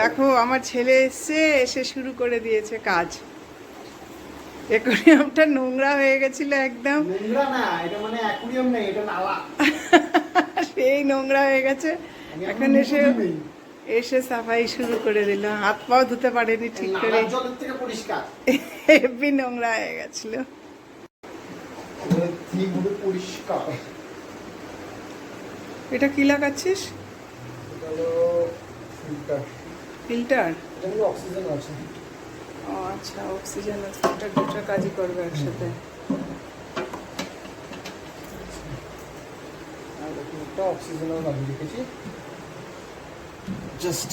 দেখো আমার ছেলে এসে শুরু করে দিয়েছে কাজ। অ্যাকোয়ারিয়ামটা নোংরা হয়ে গেছিল একদম। নোংরা না, এটা মানে অ্যাকোয়ারিয়াম না, এটা নালা। সেই নোংরা হয়ে গেছে। এখন এসে সাফাই শুরু করে দিল। হাত পাও ধুতে পারেনি ঠিক করে, জলের থেকে পরিষ্কার। হেব্বি নোংরা হয়ে গেছিল। পরিষ্কার। এটা কি লাগাচ্ছিস? ফিল্টার। অক্সিজেন আছে। ও আচ্ছা, অক্সিজেন আছে। এটা দুটো কাজই করবে একসাথে। আর একটা অক্সিজেনও লাগিয়ে রেখেছি, জাস্ট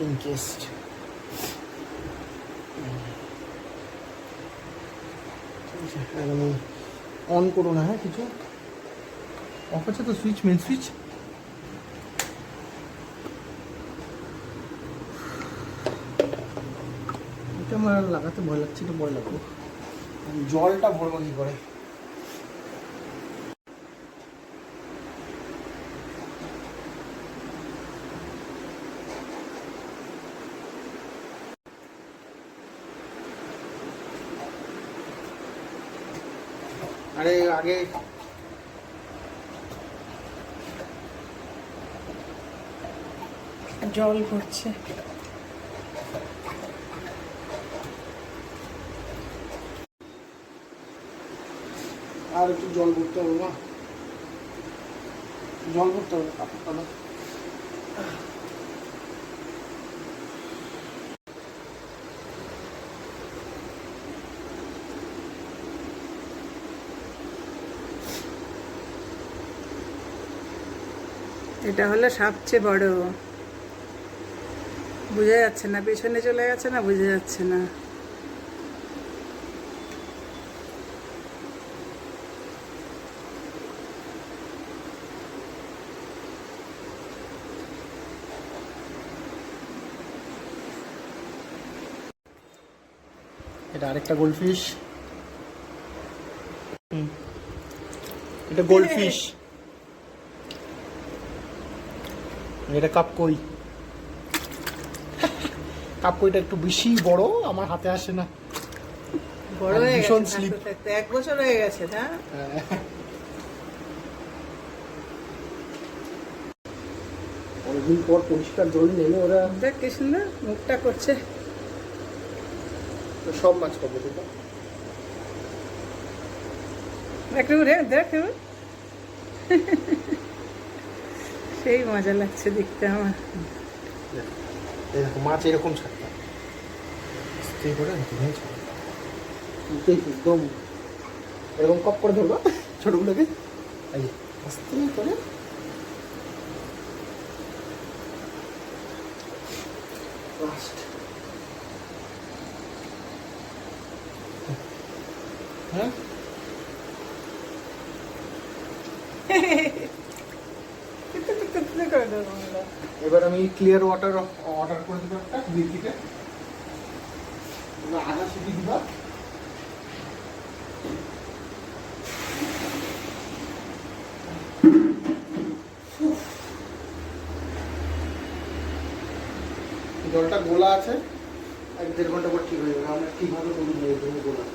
ইন কেস। আমি অন করো না, হ্যাঁ কিছু অফ আছে তো, সুইচ, মেন সুইচ। এটা আমার লাগাতে ভয় লাগছে, এটা ভয় লাগবে। জলটা ভরবো কি করে? আরে আগে জল পড়ছে। আর একটু জল ভরতে হবে না, জল ভরতে হবে কাপড়। এটা হলো সবচেয়ে বড়। বোঝা যাচ্ছে না, পেছনে চলে গেছে না, বোঝা যাচ্ছে না। এটা আরেকটা গোল্ডফিশ। এটা গোল্ডফিশ। এটা কাপকই। কাপকইটা একটু বেশি বড়, আমার হাতে আসে না। বড় হয়ে গেছে, 1 বছর হয়ে গেছে না? অনেকদিন পর পরিষ্কার জল নেমে ওরা। দেখ কি সুন্দর মুখটা করছে। সব মাছ পাবো তো। একটু দেখ, সেই মজা লাগছে দেখতে আমার। দেখো মাছ এরকম ছাড়তে আস্তে করে একদম এরকম কপ করে ধরবা ছোটগুলোকে, আস্তে করে। হ্যাঁ এবার আমি ক্লিয়ার ওয়াটার অর্ডার করে দেবো একটা বিলকিটে। আদা শিখি দিবা। জলটা গোলা আছে, 1-1.5 ঘন্টা পর ঠিক হয়ে যাবে। আমরা ঠিকভাবে তৈরি হয়ে যাবে গোলা।